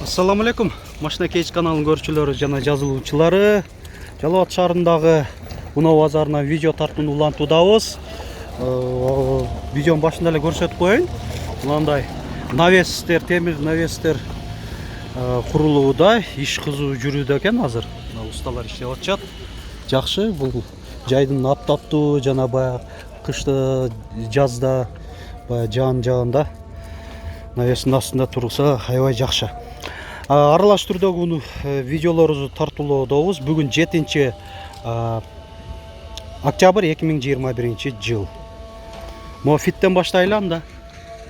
Assalamu алейкум. Машина Кейс каналының көрүүчүлөрү жана жазылуучулары. Жалал Абад шаарындагы Уноо базарынан видео тартууну улантуудабыз. Видеонун башында эле көрсөтүп коеюн. Мындай навестер, темир навестер курулууда, иш кызуу жүрүүдө экен азыр. Усталар иштеп атышат. Жакшы, бул жайдын аптаптуу жана баягы кышта, жазда, баягы жаан жаагында навестин астында турулса аябай жакшы. Аралаш түрдөгү видеолорубузду тартуулоодобуз. Бүгүн 7 октябрь 2021 жыл. Мофиттен баштайлы анда.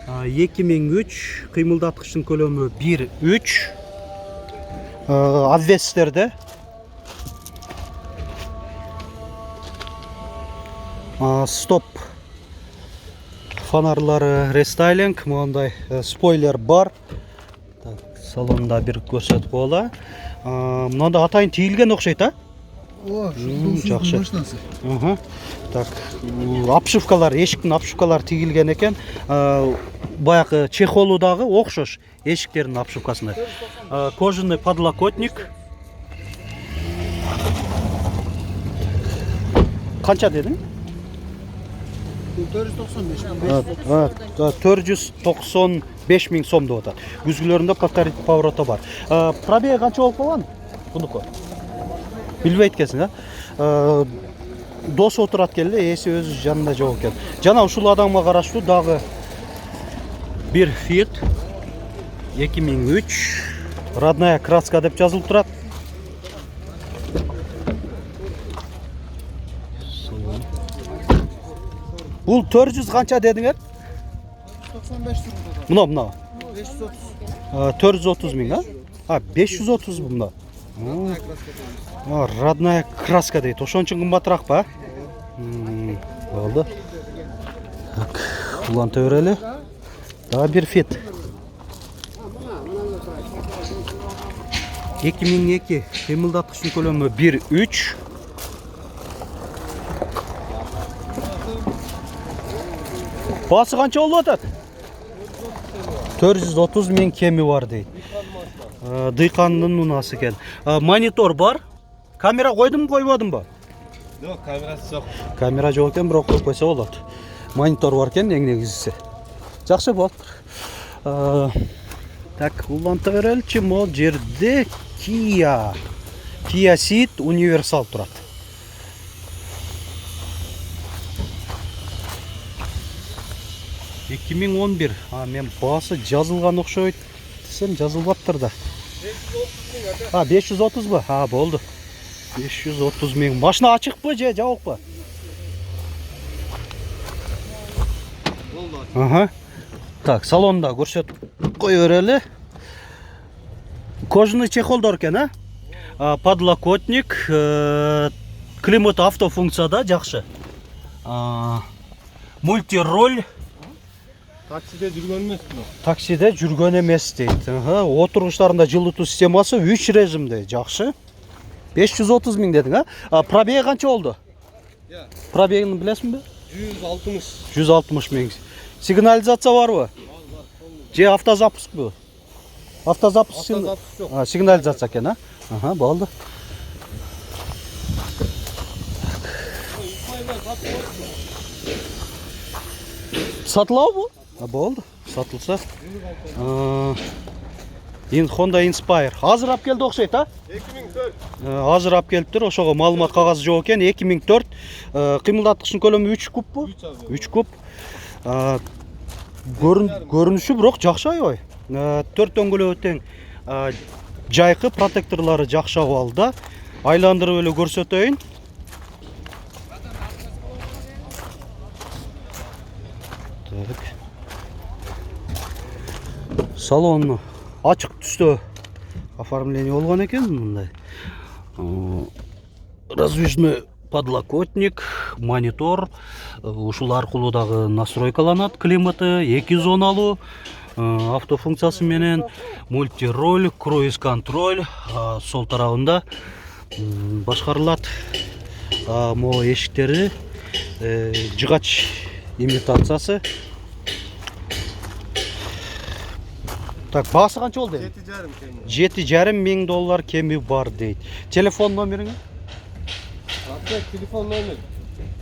2003 кыймылдаткычтын көлөмү 1.3. Обвестерде стоп фонарлары рестайлинг, мындай спойлер бар. Салонда bir көрсөтүп коела. Мынанда атайын тийилген окшойт, а? Жакшы. Так, обшивкалар, эшиктин обшивкалары тигилген экен. Баягы чехолу дагы окшош эшиктердин обшивкасына. Кожаный подлокотник. Канча дедиң? 495 миң сом деп атат. Күзгүлөрүндө повторить поворота бар. Пробег канча болуп калган? Бунуку. Билбей эткенсиң, а? Дос отурат келди, эси өз жанында жок экен. Жана ушул адамга караштуу дагы бир Fiat 2003 родная краска деп жазылып турат. Бул 400 канча дедиңер? 95 тургунда. Мына. 530. 430 миң, а? 530 мында. Родная краска дейт. Ошон үчүн кымбатыраак ба? Болду. Так, уланта берели. Дагы бир Fiat. 2002 кыймылдаткычтын көлөмү 1.3. Басы канча болуп атат? 430 миң кеми бар дейт. Дыйкандын унасы экен. Монитор бар. Камера койдумбу, койбодумбу? Жок, камерасы жок. Камера жок экен, бирок коюп койсо болот. Монитор бар экен, эң негизгиси. Жакшы болот. Так, уланта береличи, могул жерде Kia Ceed универсал турат. Мен басы жазылган окшойт десем, жазылбаптыр да. 530 бу? Болду. 530 миң. Машина ачыкпы же жабыкпы? Болду. Так, салонда көрсөтүп кой берели. Кожаный чехолдор экен, а? Подлокотник, климат автофункцияда жакшы. Мультироль. Таксиде жүргөн эмес бу. Таксиде жүргөн эмес дейт. Отургучтарында жылытуу системасы 3 режимде, жакшы. 530 миң дедиң, а? Пробег канча болду? Пробегин билесиңби? 160 миң. Сигнализация барбы? Бар. Же автозапуск бу? Автозапуск жок. Сигнализация экен, а? Болду. Сатылабы? Болду, сатылса. Honda Inspire. Азыр алып келди окшойт, а? 2004. Азыр алып келиптир, ошого маалымат кагазы жок экен. 2004. Кыймылдаткычтын көлөмү 3 кубпу? 3 куб. Көрүнүшү бирок жакшы аябай. 4 дөңгөлөгү тең. Жайкы протекторлору жакшы абалда. Айландырып эле көрсөтөйүн. Салону ачык түстө оформление болгон экен, мындай. Раздвижной подлокотник, монитор, ушул аркылуу дагы настройкаланат климаты, 2 зоналуу, автофункциясы менен, мультироль, круиз контроль, сол тарабында башкарылат. Могу эшиктери жыгач имитациясы. Так, басы қанша болды? 7,5 kemi. 7,5 мың доллар кеми бар дейді. Телефон номеріңіз? Hatta telefon numara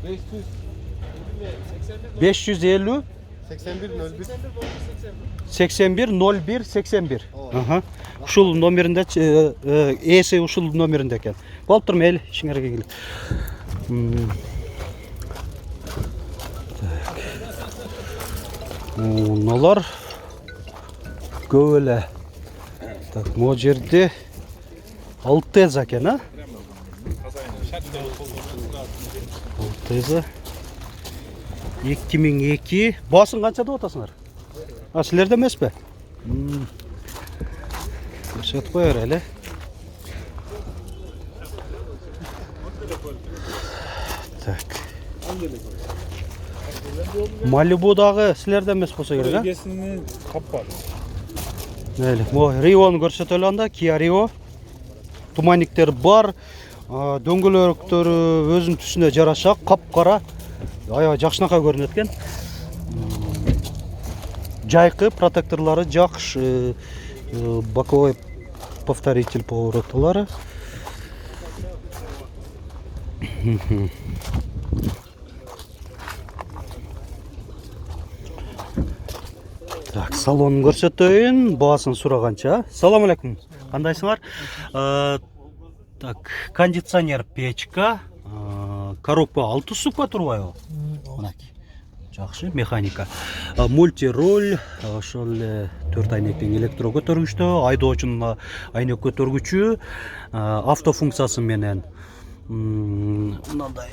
550 81 01 81 01 81. Ооба. Аха. Ушул номеринде эси ушул номеринде экен. Болуп турмун эл ишиңерге келип. Мыналар көп эле. Так, могу жерде Алтеза экен, а? Алтеза 2002. Басын канча деп атасыңар? А, силерде эмеспи? Көрсөтүп коер эле. Так. Малибудагы силерде эмес болсо керек, а? Бөлгесini каппады. Мейли, Риону көрсөтөлү анда, Kia Rio. Туманниктер бар, дөңгөлөктөрү өзүнүн түсүнө жараша, капкара. Аябай жакшынакай көрүнөт экен. Жайкы протекторлары жакшы, боковой повторитель поворотлары. Так, салонун көрсөтөйүн, баасын сураганча. Салам алейкум. Кандайсыңар? Так, кондиционер печка, коробка 6 ступа турбайбы? Мынакей. Жакшы, механика. Мультироль, ошол эле 4 айнектен электро көтөргүчтө, айдоочунун айнек көтөргүчү, автофункциясы менен мындай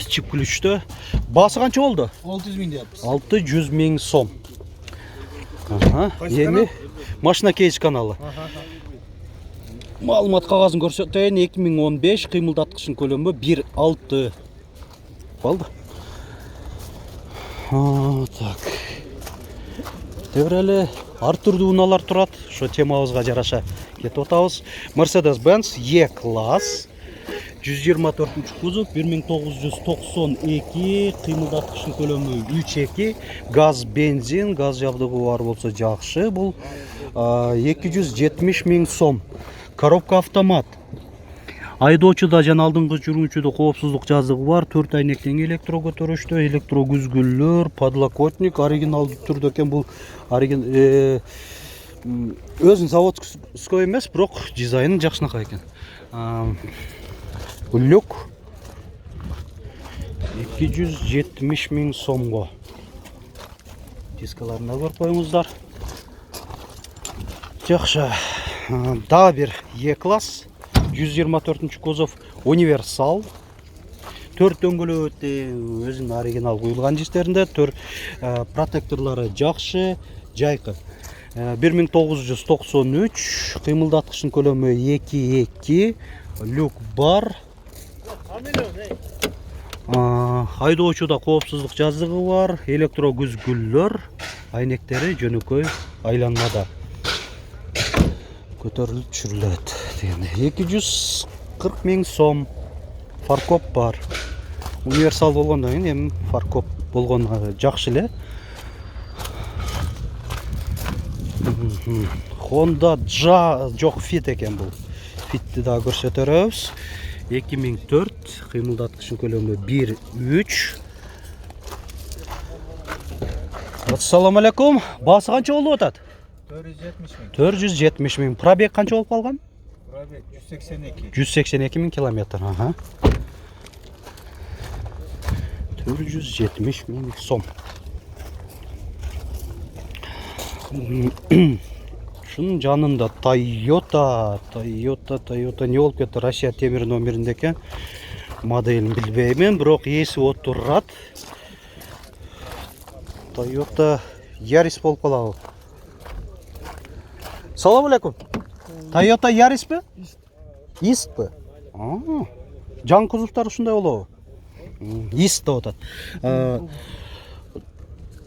чип ключтө. Баасы канча болду? 600 bin yapız. 600 000 сом. Эми машина кейс каналы. Маалымат кагазын көрсөтөйүн. 2015 кыймылдаткычын көлөмү 1.6 болду. Так. Тевреле ар түрдүү унаалар турат. Ошо темабызга жараша кетип атабыз. Mercedes-Benz E-класс 124 кузов 1992, кыймылдаткычын көлөмү 3.2, газ бензин, газ жабдыгы бар болсо жакшы. Бул 270 000 сом. Коробка автомат. Айдоочуда жана алдыңкы жүргүнчүдө коопсуздук жазыгы бар. 4 айнектен электро көтөрүштө, электро күзгүлдөр, подлокотник оригиналдуу түрдө экен. Бул өзүнүн заводской эмес, бирок дизайны жакшынакай экен. Люк 270 000 сомго. Дискаларына көрүп коюңуздар. Жакшы. Дагы бир E-класс 124 кузов универсал. 4 дөңгөлөктө өзүнүн оригинал куюлган жистеринде, 4 протекторлору жакшы, жайкы. 1993, кыймылдаткычын көлөмү 2.2, люк бар. Айдоочуда коопсуздук жазыгы бар, электро күзгүлдөр, айнектери жөнөкөй айланмада. Көтөрүлүп түшүрүлөт. 240 000 сом. Фаркоп бар. Универсал болгондон кийин эми фаркоп болгону жакшы эле. Honda жок Fit экен бул. Fitти да көрсөтөрөбүз. 2004, кыймылдаткычын көлөмү 1.3. Ассаламу алейкум. Баасы канча болуп атат? 470 000. Пробег канча болуп калган? Пробег 182. 182 000 километр. 470 000 сом. Шунун жанында Toyota не болуп кетти? Россия темир номеринде экен. Моделин билбеймин, бирок эси отурат. Toyota Yaris болуп калабы? Салам алейкум. Toyota Yaris'пи? Истпи? Жан кузовтары ушундай болобу? Ист деп атат.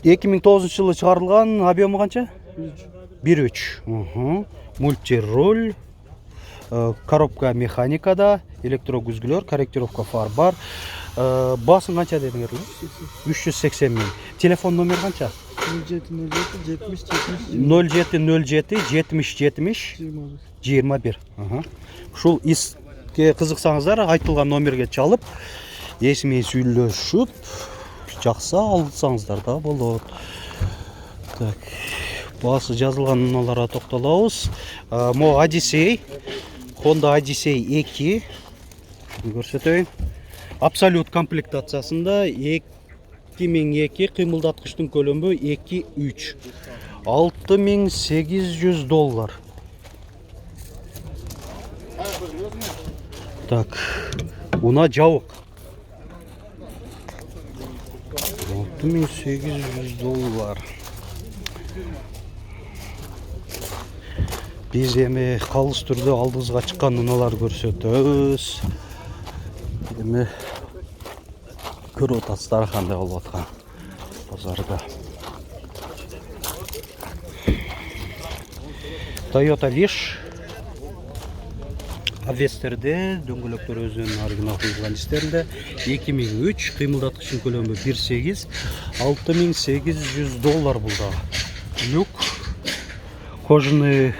2009 жылы чыгарылган, объему канча? 1.3. Мультироль, коробка механикада, электро күзгүлөр, корректировка фар бар. Басын канча дедиңер? 380 000. Телефон номер канча? 0707 Ага. Ушул иске кызыксаңыздар айтылган номерге чалып, эсми сүйлөшүп, жакса алсаңыздар да болот. Так. Басы жазылган унааларга токтолобуз. Мо Odyssey, Honda Odyssey 2 көрсөтөйүн. Абсолют комплектациясында 2002 кыймылдаткычтын көлөмү 2.3. $6800. Так. Уна жабык. $6800. Биз эми калыс түрдө алдыбызга чыккан унаалар көрсөтөбүз. Эми көрүп атасыздар кандай болуп аткан базарда. Toyota Wish Авестерде дөңгөлөктөр өзүнүн оригинал кыйылган истеринде 2003 кыймылдаткычтын көлөмү 1.8 $6800 бул да. Люк, кожаный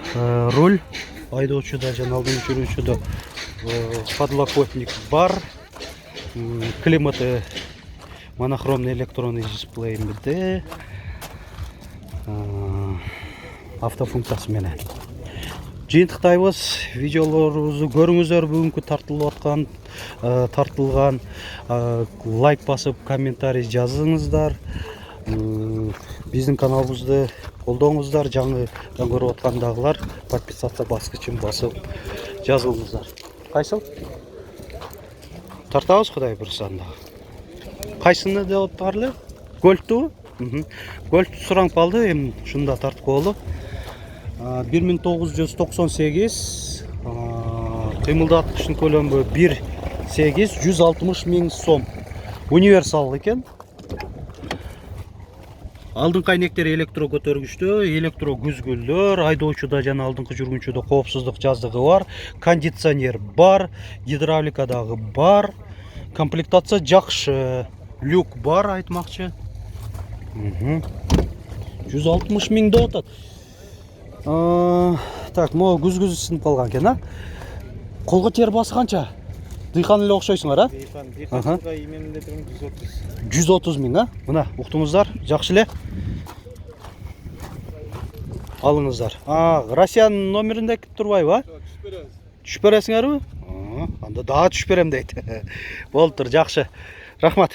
руль, айдоочуда жана алдын жүрүүчүдө подлокотник бар. Климаты монохромный электронный дисплейинде. Автофункциясы менен. Жыйынтыктайбыз. Видеолорубузду көрүңүздөр. Бүгүнкү тартылган лайк басып, комментарий жазыңыздар. Биздин каналыбызды колдоңуздар. Жаңыдан көрүп аткандагылар подписаться баскычын басып жазылыңыздар. Кайсыл? Тартабыз Кудай бурсанда. Кайсыны деп атпарлы? Гольфту? Гольф сураң калды, эми шунда тартып коелу. 1998 кыймылдаткычтын көлөмү 1.8 160 000 сом. Универсал экен. Алдыңкы айнектери электро көтөргүчтө, электро күзгүлдөр, айдоочуда жана алдыңкы жүргүнчүдө коопсуздук жаздыгы бар, кондиционер бар, гидравлика дагы бар. Комплектация жакшы. Люк бар айтмакчы. 160 000 деп атат. Так, мо күз сынып калган экен, а? Колго тер басы канча? Дыйкан эле окшойсуңар, а? Дыйкан эмемде турган 130. 130 000, а? Мына, уктуңуздар, жакшы эле. Алыңыздар. Россиянын номеринде турбайбы, а? Түшүп бересиңерби? Анда дагы түшүп берем дейт. Болуптур, жакшы. Рахмат.